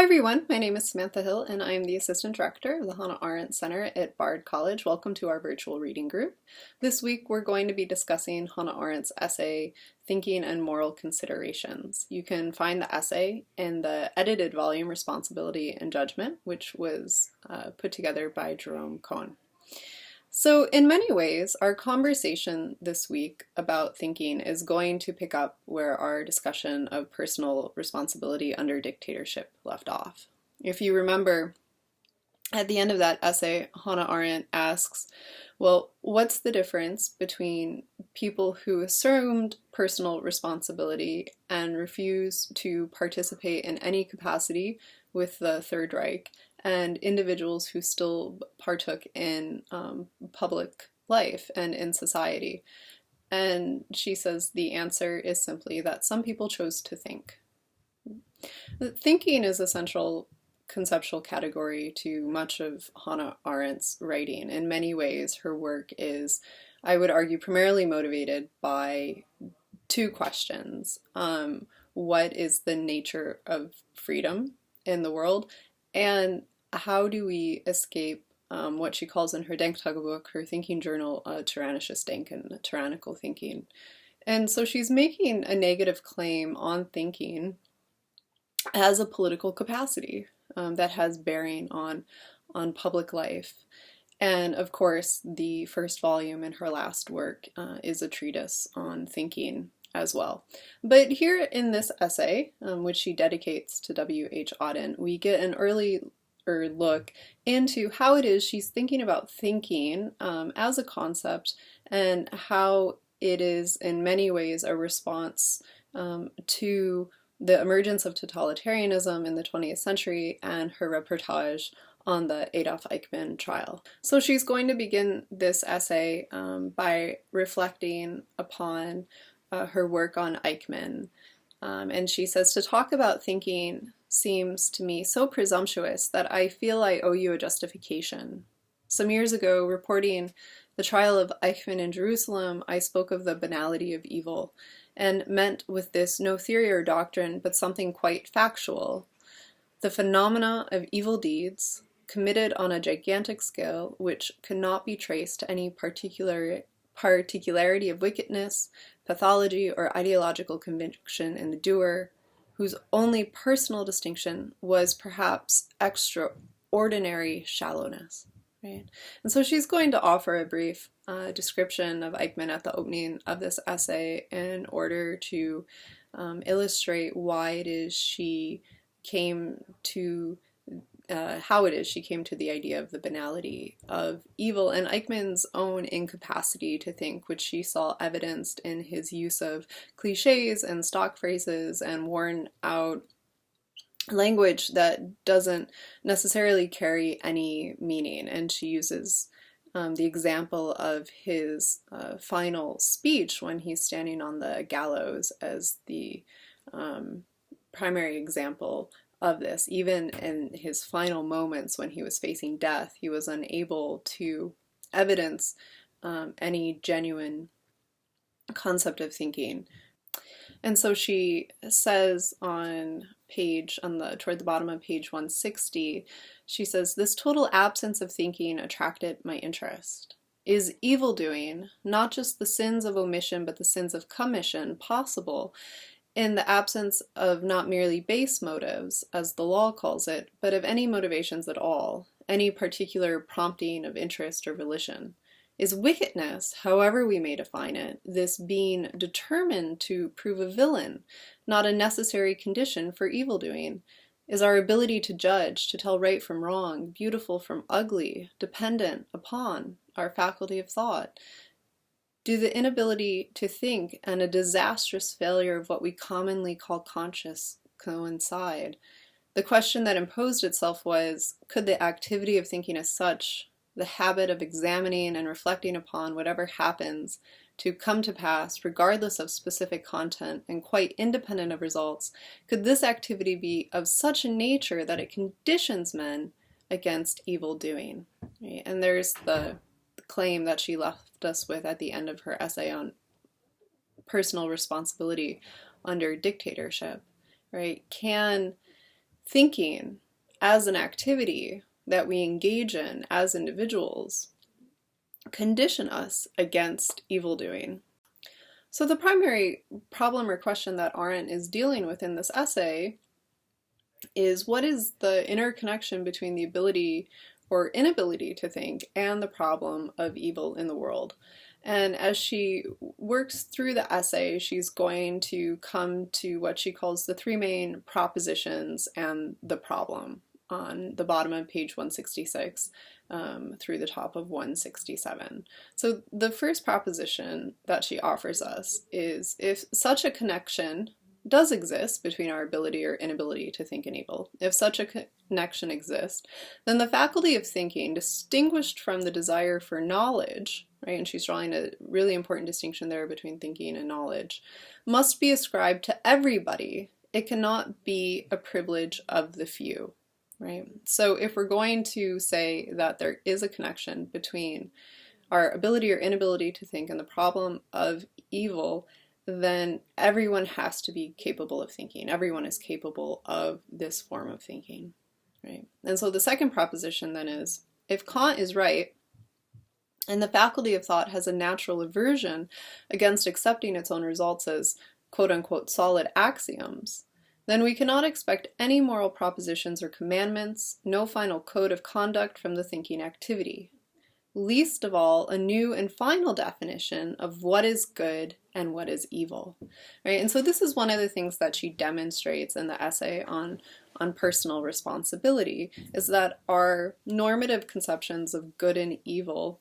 Hi everyone, my name is Samantha Hill and I am the Assistant Director of the Hannah Arendt Center at Bard College. Welcome to our virtual reading group. This week we're going to be discussing Hannah Arendt's essay, Thinking and Moral Considerations. You can find the essay in the edited volume, Responsibility and Judgment, which was put together by Jerome Kohn. So in many ways, our conversation this week about thinking is going to pick up where our discussion of personal responsibility under dictatorship left off. If you remember, at the end of that essay, Hannah Arendt asks, well, what's the difference between people who assumed personal responsibility and refuse to participate in any capacity with the Third Reich and individuals who still partook in public life and in society? And she says the answer is simply that some people chose to think. Thinking is a central conceptual category to much of Hannah Arendt's writing. In many ways, her work is, I would argue, primarily motivated by two questions. What is the nature of freedom in the world? And how do we escape what she calls in her Denktagebuch, her thinking journal, tyrannisches Denken, tyrannical thinking. And so she's making a negative claim on thinking as a political capacity that has bearing on public life. And of course, the first volume in her last work is a treatise on thinking as well. But here in this essay, which she dedicates to W.H. Auden, we get an early look into how it is she's thinking about thinking as a concept and how it is in many ways a response to the emergence of totalitarianism in the 20th century and her reportage on the Adolf Eichmann trial. So she's going to begin this essay by reflecting upon her work on Eichmann. And she says, to talk about thinking seems to me so presumptuous that I feel I owe you a justification. Some years ago, reporting the trial of Eichmann in Jerusalem, I spoke of the banality of evil, and meant with this no theory or doctrine, but something quite factual. The phenomena of evil deeds, committed on a gigantic scale, which cannot be traced to any particularity of wickedness, pathology, or ideological conviction in the doer, whose only personal distinction was perhaps extraordinary shallowness. Right? And so she's going to offer a brief description of Eichmann at the opening of this essay in order to illustrate why it is she came to how it is she came to the idea of the banality of evil and Eichmann's own incapacity to think, which she saw evidenced in his use of cliches and stock phrases and worn out language that doesn't necessarily carry any meaning. And she uses the example of his final speech when he's standing on the gallows as the primary example of this. Even in his final moments when he was facing death, he was unable to evidence any genuine concept of thinking. And so she says toward the bottom of page 160, she says, this total absence of thinking attracted my interest. Is evil-doing, not just the sins of omission, but the sins of commission, possible in the absence of not merely base motives, as the law calls it, but of any motivations at all, any particular prompting of interest or volition? Is wickedness, however we may define it, this being determined to prove a villain, not a necessary condition for evil-doing? Is our ability to judge, to tell right from wrong, beautiful from ugly, dependent upon our faculty of thought? Do the inability to think and a disastrous failure of what we commonly call conscience coincide? The question that imposed itself was, could the activity of thinking as such, the habit of examining and reflecting upon whatever happens to come to pass, regardless of specific content and quite independent of results, could this activity be of such a nature that it conditions men against evil doing? Right? And there's the claim that she left us with at the end of her essay on personal responsibility under dictatorship, right? Can thinking as an activity that we engage in as individuals condition us against evil doing. So the primary problem or question that Arendt is dealing with in this essay is, what is the interconnection between the ability or inability to think and the problem of evil in the world? And as she works through the essay, she's going to come to what she calls the three main propositions and the problem on the bottom of page 166 through the top of 167. So the first proposition that she offers us is, if such a connection does exist between our ability or inability to think and evil, if such a connection exists, then the faculty of thinking, distinguished from the desire for knowledge, right, and she's drawing a really important distinction there between thinking and knowledge, must be ascribed to everybody. It cannot be a privilege of the few, right? So if we're going to say that there is a connection between our ability or inability to think and the problem of evil, then everyone has to be capable of thinking. Everyone is capable of this form of thinking, right? And so the second proposition then is, if Kant is right, and the faculty of thought has a natural aversion against accepting its own results as quote-unquote solid axioms, then we cannot expect any moral propositions or commandments, no final code of conduct from the thinking activity. Least of all, a new and final definition of what is good and what is evil, right? And so this is one of the things that she demonstrates in the essay on personal responsibility, is that our normative conceptions of good and evil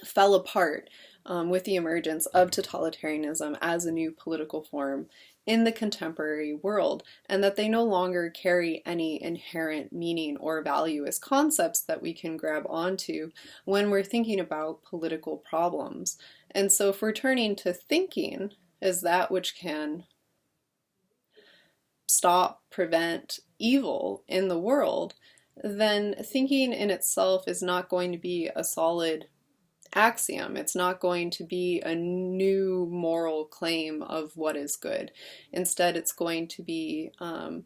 fell apart with the emergence of totalitarianism as a new political form in the contemporary world, and that they no longer carry any inherent meaning or value as concepts that we can grab onto when we're thinking about political problems. And so if we're turning to thinking as that which can stop, prevent evil in the world, then thinking in itself is not going to be a solid axiom. It's not going to be a new moral claim of what is good. Instead, it's going to be an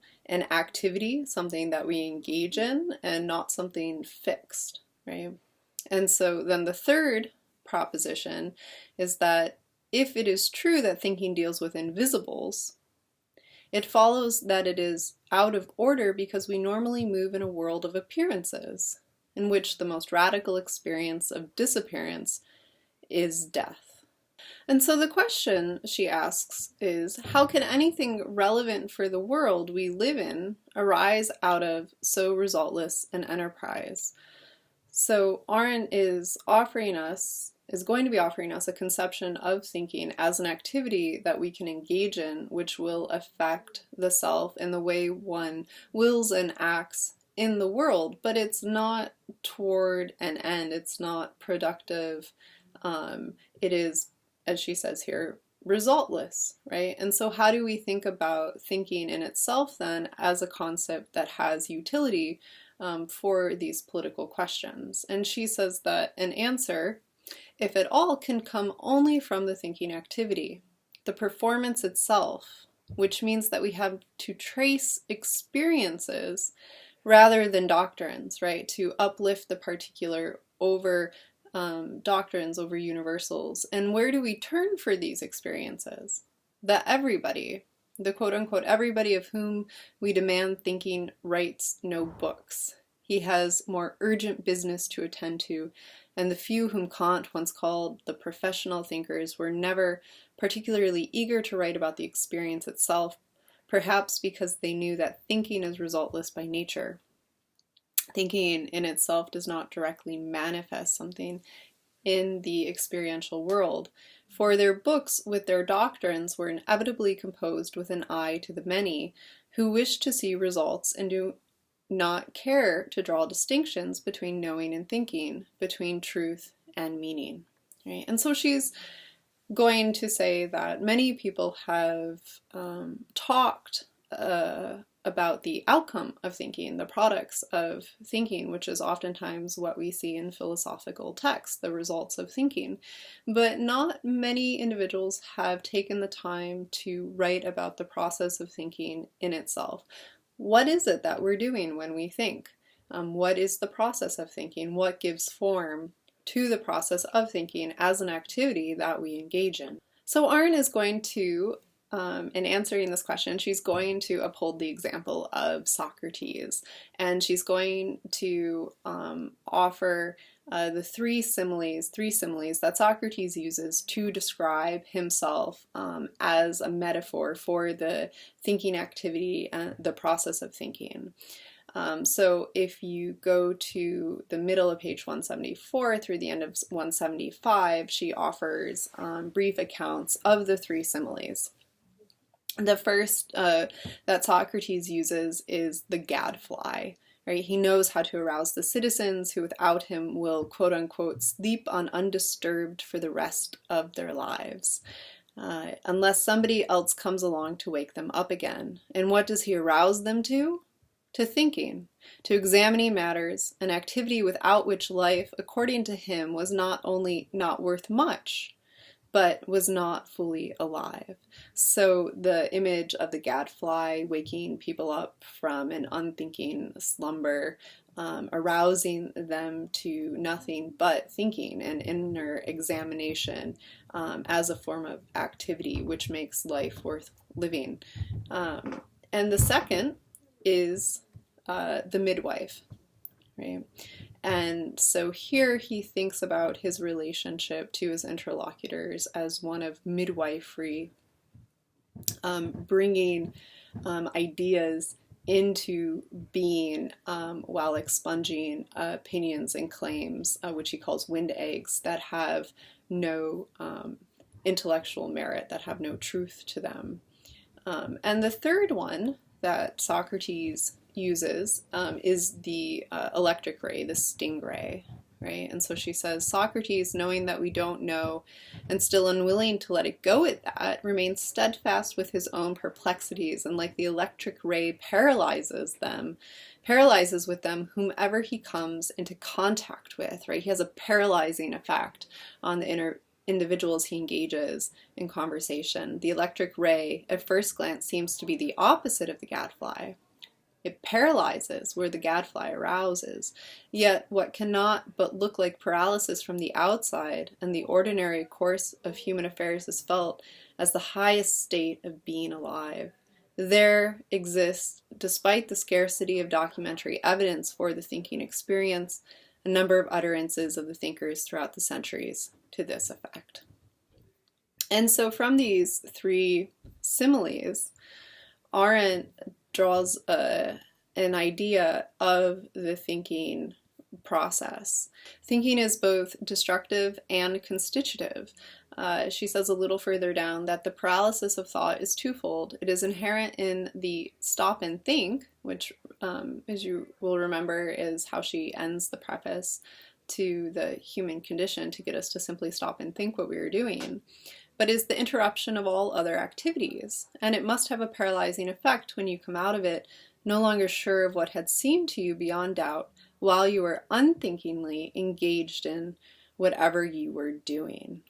activity, something that we engage in, and not something fixed, right? And so then the third proposition is that if it is true that thinking deals with invisibles, it follows that it is out of order because we normally move in a world of appearances, in which the most radical experience of disappearance is death. And so the question she asks is, how can anything relevant for the world we live in arise out of so resultless an enterprise? So Arendt is going to be offering us a conception of thinking as an activity that we can engage in, which will affect the self in the way one wills and acts in the world, but it's not toward an end. It's not productive. It is, as she says here, resultless, right? And so how do we think about thinking in itself then as a concept that has utility for these political questions? And she says that an answer, if at all, can come only from the thinking activity, the performance itself, which means that we have to trace experiences rather than doctrines, right? To uplift the particular over doctrines, over universals. And where do we turn for these experiences? That everybody, the quote-unquote everybody of whom we demand thinking, writes no books. He has more urgent business to attend to, and the few whom Kant once called the professional thinkers were never particularly eager to write about the experience itself, perhaps because they knew that thinking is resultless by nature. Thinking in itself does not directly manifest something in the experiential world, for their books with their doctrines were inevitably composed with an eye to the many who wish to see results and do not care to draw distinctions between knowing and thinking, between truth and meaning, right? And so she's going to say that many people have talked about the outcome of thinking, the products of thinking, which is oftentimes what we see in philosophical texts, the results of thinking. But not many individuals have taken the time to write about the process of thinking in itself. what is it that we're doing when we think? What is the process of thinking? What gives form to the process of thinking as an activity that we engage in? So Arendt is going to, in answering this question, she's going to uphold the example of Socrates, and she's going to offer the three similes that Socrates uses to describe himself as a metaphor for the thinking activity and the process of thinking. So if you go to the middle of page 174 through the end of 175, she offers brief accounts of the three similes. The first that Socrates uses is the gadfly. Right? He knows how to arouse the citizens who without him will, quote unquote, sleep on undisturbed for the rest of their lives, unless somebody else comes along to wake them up again. And what does he arouse them to? To thinking, to examining matters, an activity without which life, according to him, was not only not worth much, but was not fully alive. So the image of the gadfly waking people up from an unthinking slumber, arousing them to nothing but thinking and inner examination as a form of activity which makes life worth living. And the second is the midwife, right? And so here he thinks about his relationship to his interlocutors as one of midwifery, bringing ideas into being while expunging opinions and claims, which he calls wind eggs, that have no intellectual merit, that have no truth to them. And the third one that Socrates uses is the electric ray, the stingray, right? And so she says, Socrates, knowing that we don't know and still unwilling to let it go at that, remains steadfast with his own perplexities, and like the electric ray paralyzes with them whomever he comes into contact with, right? He has a paralyzing effect on the individuals he engages in conversation. The electric ray at first glance seems to be the opposite of the gadfly. It paralyzes where the gadfly arouses. Yet what cannot but look like paralysis from the outside and the ordinary course of human affairs is felt as the highest state of being alive. There exists, despite the scarcity of documentary evidence for the thinking experience, a number of utterances of the thinkers throughout the centuries to this effect. And so from these three similes, Arendt draws an idea of the thinking process. Thinking is both destructive and constitutive. She says a little further down that the paralysis of thought is twofold. It is inherent in the stop and think, which, as you will remember, is how she ends the preface to the human condition to get us to simply stop and think what we are doing, but is the interruption of all other activities. And it must have a paralyzing effect when you come out of it no longer sure of what had seemed to you beyond doubt while you were unthinkingly engaged in whatever you were doing.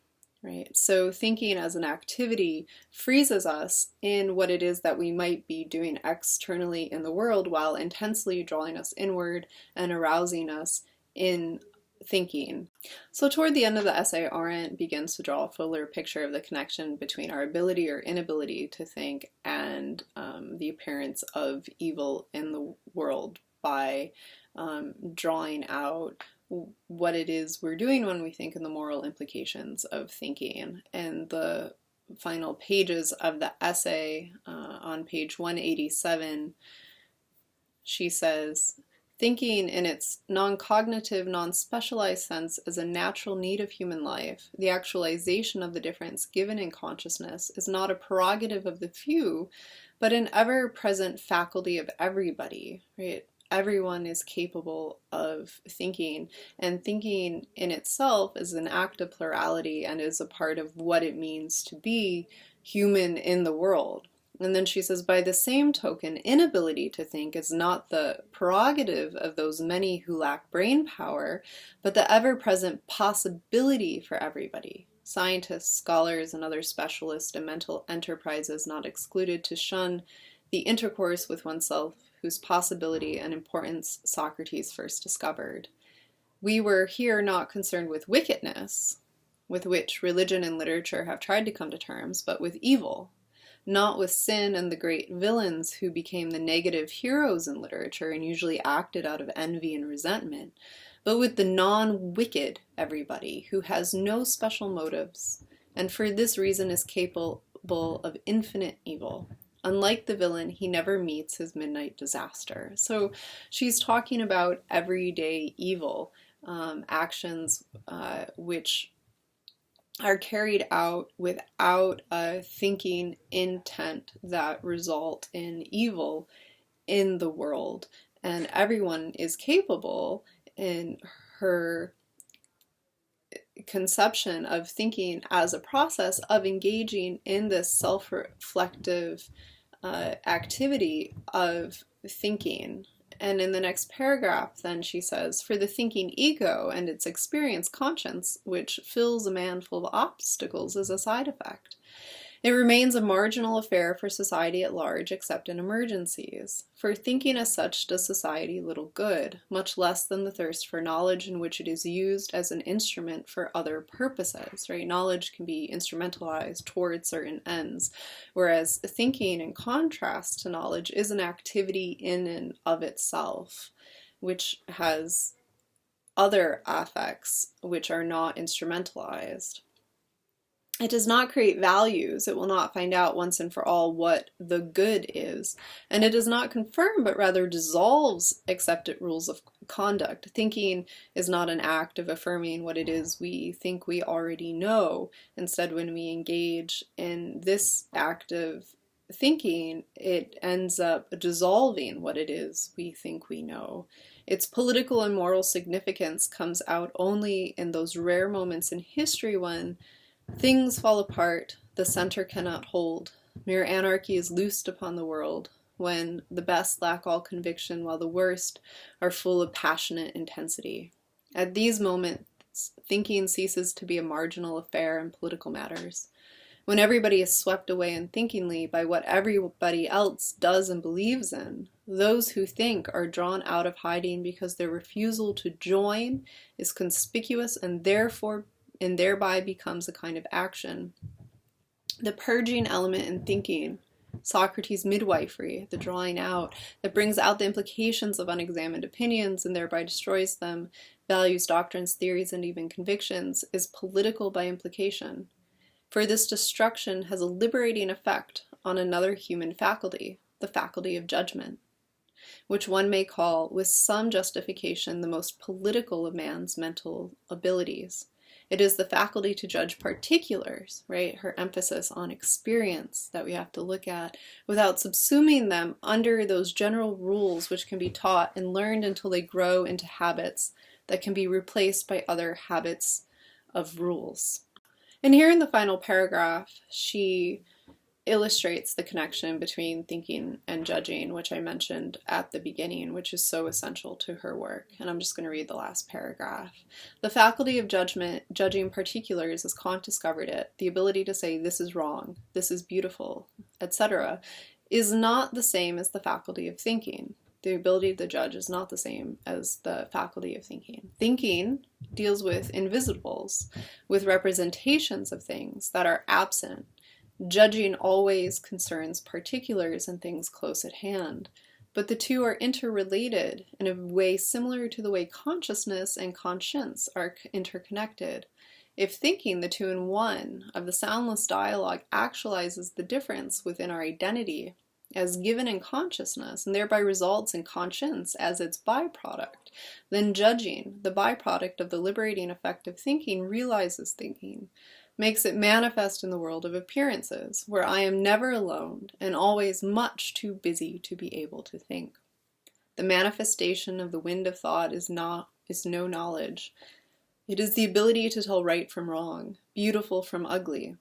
Right? So thinking as an activity freezes us in what it is that we might be doing externally in the world while intensely drawing us inward and arousing us in thinking. So toward the end of the essay, Arendt begins to draw a fuller picture of the connection between our ability or inability to think and the appearance of evil in the world by drawing out what it is we're doing when we think and the moral implications of thinking. And the final pages of the essay, on page 187, she says, thinking in its non-cognitive, non-specialized sense is a natural need of human life. The actualization of the difference given in consciousness is not a prerogative of the few, but an ever-present faculty of everybody, right? Everyone is capable of thinking, and thinking in itself is an act of plurality and is a part of what it means to be human in the world. And then she says, by the same token, inability to think is not the prerogative of those many who lack brain power, but the ever-present possibility for everybody. Scientists, scholars, and other specialists in mental enterprises not excluded to shun the intercourse with oneself whose possibility and importance Socrates first discovered. We were here not concerned with wickedness, with which religion and literature have tried to come to terms, but with evil, not with sin and the great villains who became the negative heroes in literature and usually acted out of envy and resentment, but with the non-wicked everybody who has no special motives, and for this reason is capable of infinite evil. Unlike the villain, he never meets his midnight disaster. So she's talking about everyday evil, actions which are carried out without a thinking intent that result in evil in the world. And everyone is capable in her conception of thinking as a process of engaging in this self-reflective activity of thinking. And in the next paragraph, then she says, for the thinking ego and its experience conscience, which fills a man full of obstacles as a side effect, it remains a marginal affair for society at large, except in emergencies. For thinking as such does society little good, much less than the thirst for knowledge in which it is used as an instrument for other purposes, right? Knowledge can be instrumentalized toward certain ends, whereas thinking, in contrast to knowledge, is an activity in and of itself, which has other affects which are not instrumentalized. It does not create values. It will not find out once and for all what the good is. And it does not confirm, but rather dissolves accepted rules of conduct. Thinking is not an act of affirming what it is we think we already know. Instead, when we engage in this act of thinking, it ends up dissolving what it is we think we know. Its political and moral significance comes out only in those rare moments in history when things fall apart, the center cannot hold. Mere anarchy is loosed upon the world, when the best lack all conviction, while the worst are full of passionate intensity. At these moments, thinking ceases to be a marginal affair in political matters. When everybody is swept away unthinkingly by what everybody else does and believes in, those who think are drawn out of hiding because their refusal to join is conspicuous and thereby becomes a kind of action. The purging element in thinking, Socrates' midwifery, the drawing out, that brings out the implications of unexamined opinions and thereby destroys them, values, doctrines, theories, and even convictions, is political by implication. For this destruction has a liberating effect on another human faculty, the faculty of judgment, which one may call, with some justification, the most political of man's mental abilities. It is the faculty to judge particulars, right? Her emphasis on experience that we have to look at without subsuming them under those general rules which can be taught and learned until they grow into habits that can be replaced by other habits of rules. And here in the final paragraph, she illustrates the connection between thinking and judging, which I mentioned at the beginning, which is so essential to her work. And I'm just going to read the last paragraph. The faculty of judgment, judging particulars as Kant discovered it, the ability to say this is wrong, this is beautiful, etc., is not the same as the faculty of thinking. The ability to judge is not the same as the faculty of thinking. Thinking deals with invisibles, with representations of things that are absent. Judging always concerns particulars and things close at hand, but the two are interrelated in a way similar to the way consciousness and conscience are interconnected. If thinking, the two in one, of the soundless dialogue actualizes the difference within our identity as given in consciousness and thereby results in conscience as its byproduct, then judging, the byproduct of the liberating effect of thinking, realizes thinking, makes it manifest in the world of appearances, where I am never alone and always much too busy to be able to think. The manifestation of the wind of thought is no knowledge. It is the ability to tell right from wrong, beautiful from ugly.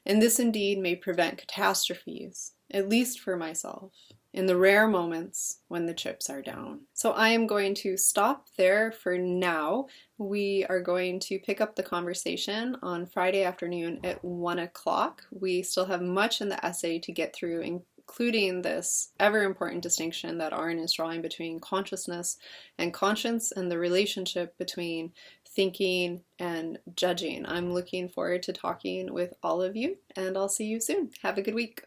And this indeed may prevent catastrophes, at least for myself, in the rare moments when the chips are down. So I am going to stop there for now. We are going to pick up the conversation on Friday afternoon at 1 o'clock. We still have much in the essay to get through, including this ever important distinction that Arendt is drawing between consciousness and conscience and the relationship between thinking and judging. I'm looking forward to talking with all of you, and I'll see you soon. Have a good week.